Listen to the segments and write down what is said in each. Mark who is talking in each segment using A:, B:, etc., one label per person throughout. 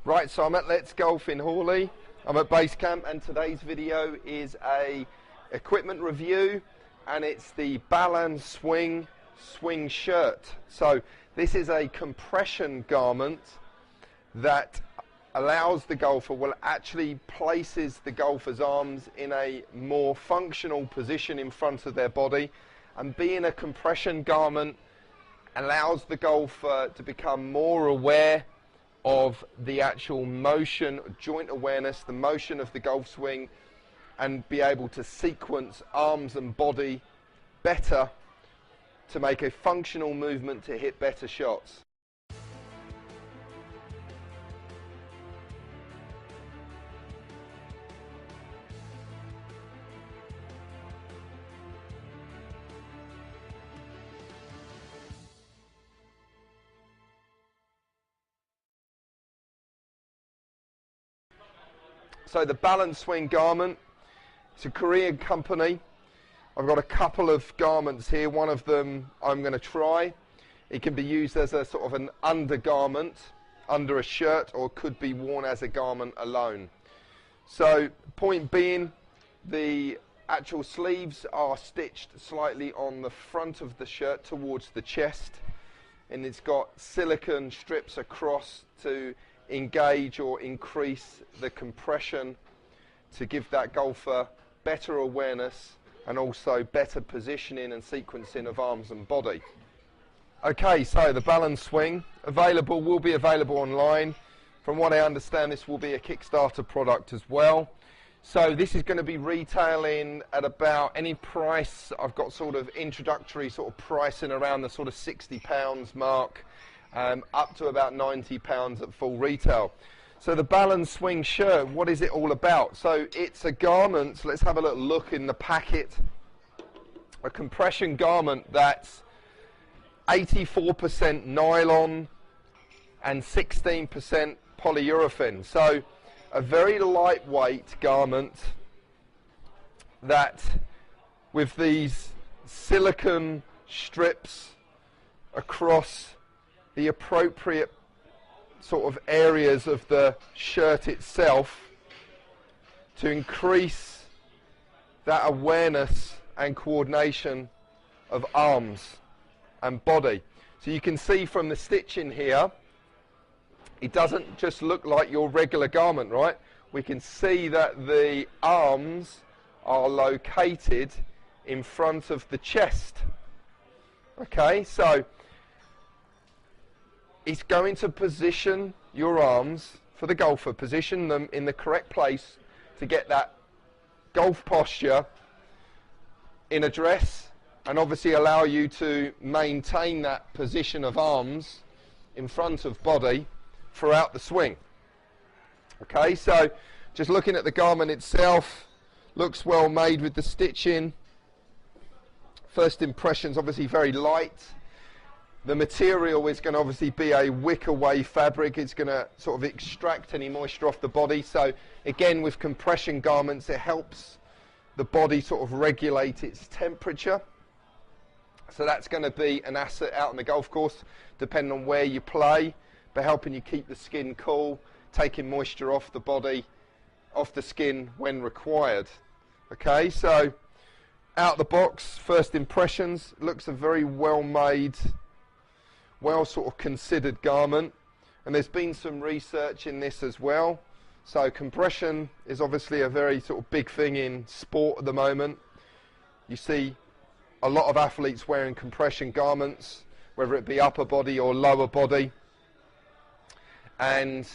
A: Right, so I'm at Let's Golf in Hawley. I'm at base camp, and today's video is a equipment review, and it's the 밸런스윙 swing shirt. So this is a compression garment that allows the golfer, well, actually places the golfer's arms in a more functional position in front of their body, and being a compression garment allows the golfer to become more aware of the actual motion, joint awareness, the motion of the golf swing, and be able to sequence arms and body better to make a functional movement to hit better shots. So the 밸런스윙 garment, it's a Korean company. I've got a couple of garments here. One of them I'm going to try. It can be used as a sort of an undergarment under a shirt, or could be worn as a garment alone. So point being, the actual sleeves are stitched slightly on the front of the shirt towards the chest, and it's got silicone strips across to engage or increase the compression to give that golfer better awareness and also better positioning and sequencing of arms and body. Okay, so the 밸런스윙 will be available online. From what I understand, this will be a Kickstarter product as well. So this is going to be retailing at about any price. I've got sort of introductory sort of pricing around the sort of £60 mark. Up to about £90 at full retail. So the 밸런스윙 shirt, what is it all about? So it's a garment, so let's have a little look in the packet. A compression garment that's 84% nylon and 16% polyurethane. So a very lightweight garment that, with these silicone strips across the appropriate sort of areas of the shirt itself, to increase that awareness and coordination of arms and body. So you can see from the stitching here, it doesn't just look like your regular garment, right? We can see that the arms are located in front of the chest. Okay, so it's going to position your arms, for the golfer, position them in the correct place to get that golf posture in a dress, and obviously allow you to maintain that position of arms in front of body throughout the swing. Okay, so just looking at the garment itself, looks well made with the stitching. First impressions, obviously very light. The material is going to obviously be a wick-away fabric. It's going to sort of extract any moisture off the body. So again, with compression garments, it helps the body sort of regulate its temperature. So that's going to be an asset out on the golf course, depending on where you play, but helping you keep the skin cool, taking moisture off the body, off the skin when required. Okay, so out the box, first impressions, looks a very well made, well sort of considered garment, and there's been some research in this as well. So compression is obviously a very sort of big thing in sport at the moment. You see a lot of athletes wearing compression garments, whether it be upper body or lower body, and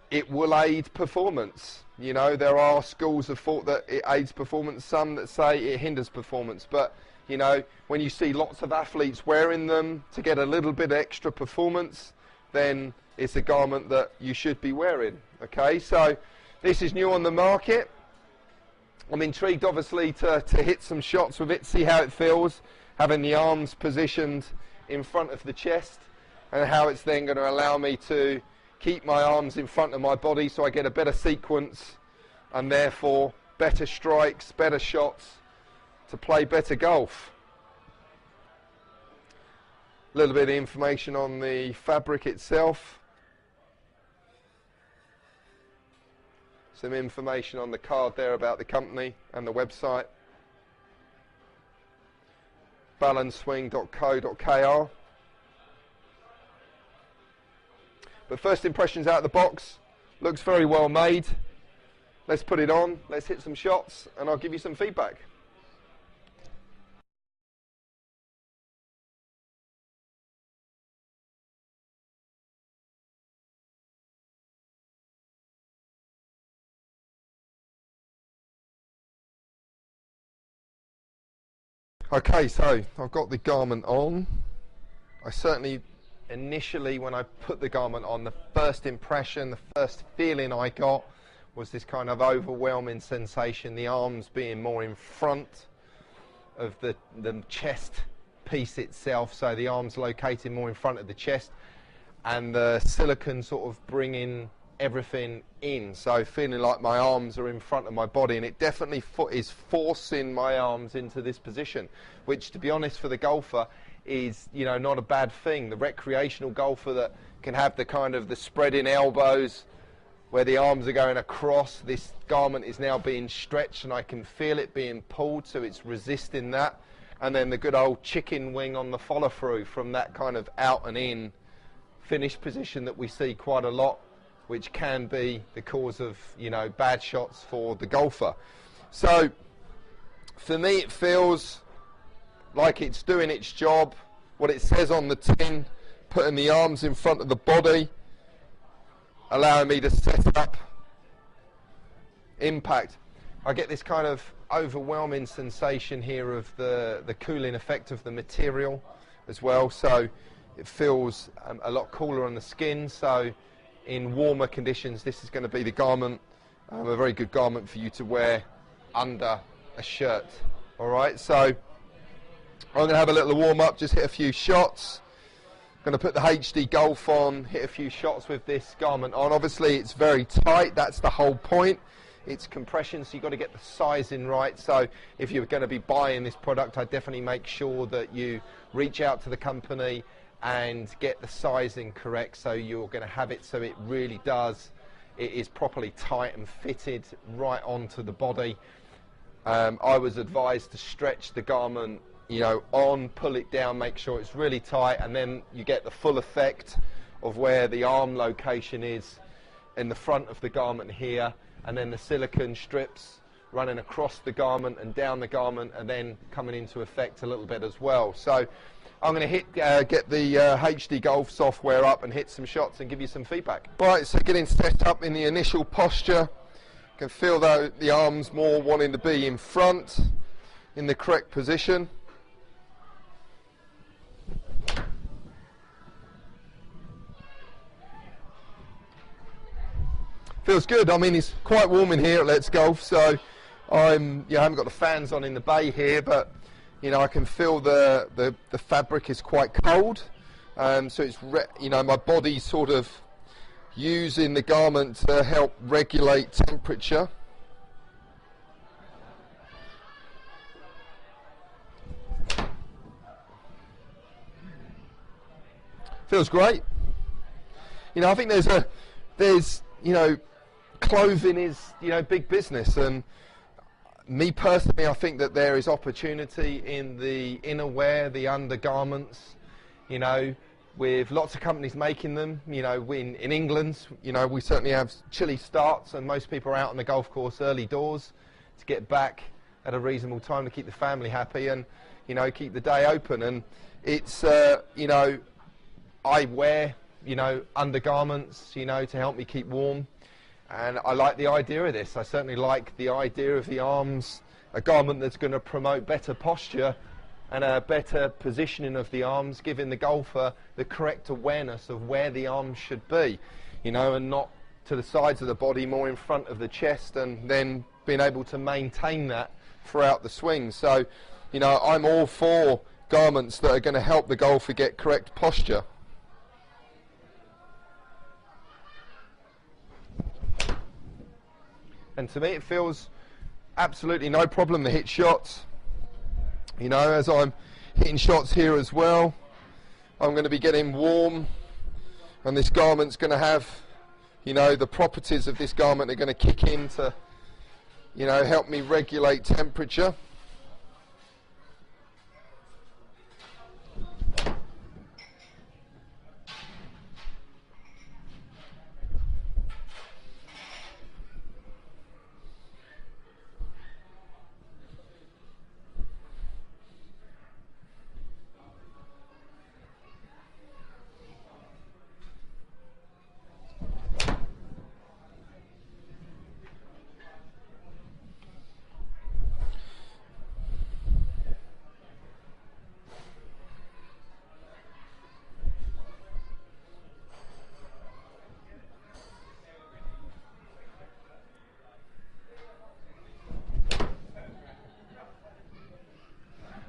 A: it will aid performance. You know, there are schools of thought that it aids performance, some that say it hinders performance, but you know, when you see lots of athletes wearing them to get a little bit extra performance, then it's a garment that you should be wearing. Okay, so this is new on the market. I'm intrigued obviously to hit some shots with it, see how it feels, having the arms positioned in front of the chest, and how it's then going to allow me to keep my arms in front of my body so I get a better sequence, and therefore better strikes, better shots, to play better golf. A little bit of information on the fabric itself. Some information on the card there about the company and the website. 밸런스윙.co.kr. But first impressions out of the box, looks very well made. Let's put it on, let's hit some shots, and I'll give you some feedback. Okay, so I've got the garment on. I certainly, initially when I put the garment on, the first impression, the first feeling I got was this kind of overwhelming sensation, the arms being more in front of the chest piece itself, so the arms located more in front of the chest, and the silicone sort of bringing everything in, so feeling like my arms are in front of my body, and it definitely is forcing my arms into this position, which, to be honest, for the golfer is, you know, not a bad thing. The recreational golfer that can have the kind of the spreading elbows where the arms are going across, this garment is now being stretched and I can feel it being pulled, so it's resisting that. And then the good old chicken wing on the follow through from that kind of out and in finish position that we see quite a lot, which can be the cause of, you know, bad shots for the golfer. So for me, it feels like it's doing its job, what it says on the tin, putting the arms in front of the body, allowing me to set up impact. I get this kind of overwhelming sensation here of the cooling effect of the material as well, so it feels a lot cooler on the skin. So in warmer conditions, this is going to be the garment, a very good garment for you to wear under a shirt. Alright, so I'm going to have a little warm up, just hit a few shots. Going to put the HD Golf on, hit a few shots with this garment on. Obviously it's very tight, that's the whole point. It's compression, so you've got to get the sizing right. So if you're going to be buying this product, I definitely make sure that you reach out to the company and get the sizing correct, so you're going to have it so it really does, it is properly tight and fitted right onto the body. I was advised to stretch the garment, you know, on, pull it down, make sure it's really tight, and then you get the full effect of where the arm location is in the front of the garment here, and then the silicone strips running across the garment and down the garment, and then coming into effect a little bit as well. So I'm going to get the HD Golf software up and hit some shots and give you some feedback. Right, so getting set up in the initial posture. You can feel the arms more wanting to be in front, in the correct position. Feels good. I mean, it's quite warm in here at Let's Golf, so I haven't got the fans on in the bay here, but you know, I can feel the fabric is quite cold, so it's you know, my body's sort of using the garment to help regulate temperature. Feels great. You know, I think there's you know, clothing is, you know, big business, and me personally, I think that there is opportunity in the innerwear, the undergarments, you know, with lots of companies making them. You know, in England, you know, we certainly have chilly starts, and most people are out on the golf course early doors to get back at a reasonable time to keep the family happy and, you know, keep the day open. And it's, you know, I wear, you know, undergarments, you know, to help me keep warm. And I like the idea of this. I certainly like the idea of the arms, a garment that's going to promote better posture and a better positioning of the arms, giving the golfer the correct awareness of where the arms should be, you know, and not to the sides of the body, more in front of the chest, and then being able to maintain that throughout the swing. So, you know, I'm all for garments that are going to help the golfer get correct posture. And to me, it feels absolutely no problem to hit shots. You know, as I'm hitting shots here as well, I'm going to be getting warm, and this garment's going to have, you know, the properties of this garment are going to kick in to, you know, help me regulate temperature.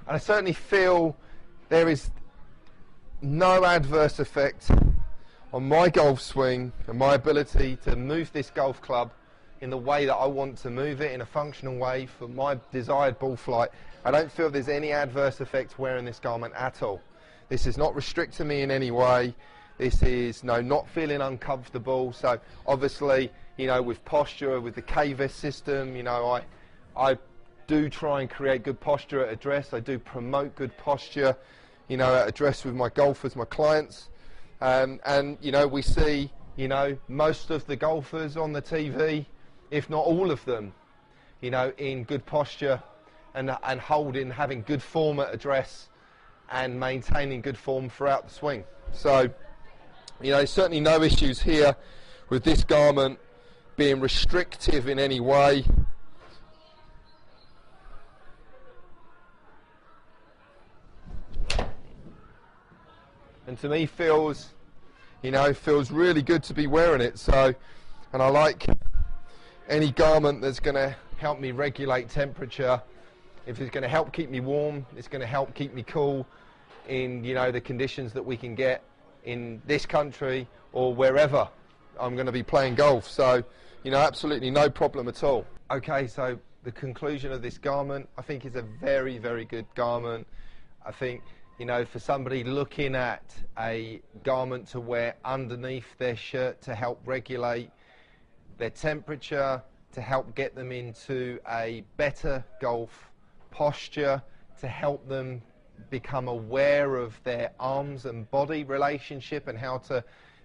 A: And I certainly feel there is no adverse effect on my golf swing and my ability to move this golf club in the way that I want to move it, in a functional way for my desired ball flight. I don't feel there's any adverse effect wearing this garment at all. This is not restricting me in any way. This is not feeling uncomfortable. So obviously, you know, with posture, with the K-Vest system, you know, I do try and create good posture at address. I do promote good posture, you know, at address with my golfers, my clients. And, you know, we see, you know, most of the golfers on the TV, if not all of them, you know, in good posture and having good form at address and maintaining good form throughout the swing. So, you know, certainly no issues here with this garment being restrictive in any way. And to me feels really good to be wearing it. So, and I like any garment that's going to help me regulate temperature. If it's going to help keep me warm, it's going to help keep me cool in, you know, the conditions that we can get in this country or wherever I'm going to be playing golf. So, you know, absolutely no problem at all. Okay, so the conclusion of this garment, I think, is a very, very good garment. I think, you know, for somebody looking at a garment to wear underneath their shirt to help regulate their temperature, to help get them into a better golf posture, to help them become aware of their arms and body relationship and how to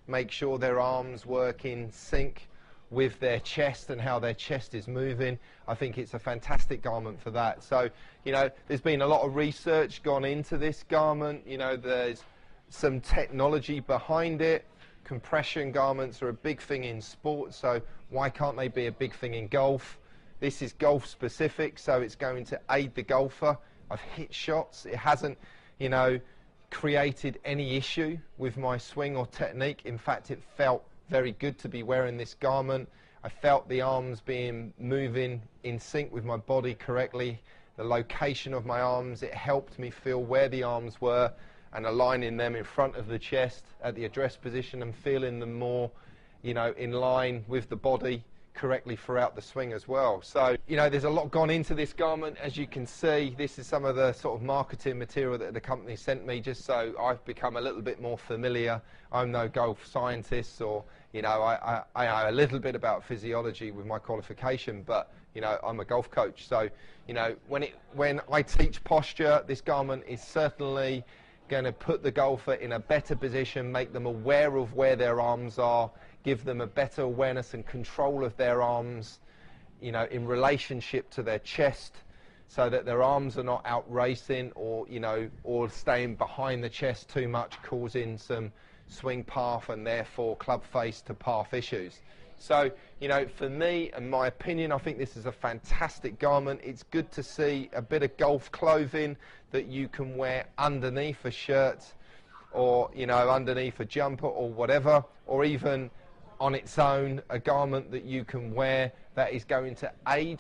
A: make sure their arms work in sync with their chest and how their chest is moving. I think it's a fantastic garment for that. So, you know, there's been a lot of research gone into this garment. You know, there's some technology behind it. Compression garments are a big thing in sports, so why can't they be a big thing in golf? This is golf specific, so it's going to aid the golfer. I've hit shots. It hasn't, you know, created any issue with my swing or technique. In fact, it felt very good to be wearing this garment. I felt the arms moving in sync with my body correctly. The location of my arms, it helped me feel where the arms were and aligning them in front of the chest at the address position and feeling them more, you know, in line with the body correctly throughout the swing as well. So, you know, there's a lot gone into this garment. As you can see, this is some of the sort of marketing material that the company sent me, just so I've become a little bit more familiar. I'm no golf scientist, or, you know, I know a little bit about physiology with my qualification, but, you know, I'm a golf coach. So, you know, when I teach posture, this garment is certainly going to put the golfer in a better position, make them aware of where their arms are, give them a better awareness and control of their arms, you know, in relationship to their chest, so that their arms are not out racing or, you know, or staying behind the chest too much, causing some swing path and therefore club face to path issues. So, you know, for me and my opinion, I think this is a fantastic garment. It's good to see a bit of golf clothing that you can wear underneath a shirt, or, you know, underneath a jumper or whatever, or even on its own, a garment that you can wear that is going to aid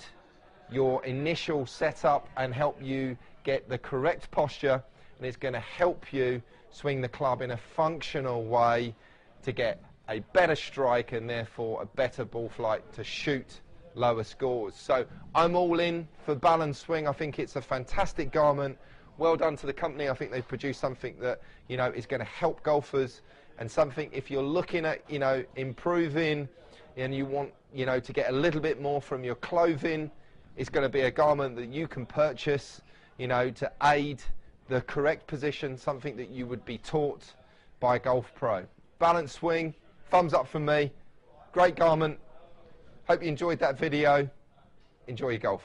A: your initial setup and help you get the correct posture, and it's going to help you swing the club in a functional way to get a better strike and therefore a better ball flight to shoot lower scores. So I'm all in for Balanced Swing. I think it's a fantastic garment. well done to the company. I think they've produced something that, you know, is going to help golfers, and something, if you're looking at, you know, improving and you want, you know, to get a little bit more from your clothing, it's going to be a garment that you can purchase, you know, to aid the correct position, something that you would be taught by a golf pro. Balanced swing, thumbs up from me. Great garment. Hope you enjoyed that video. Enjoy your golf.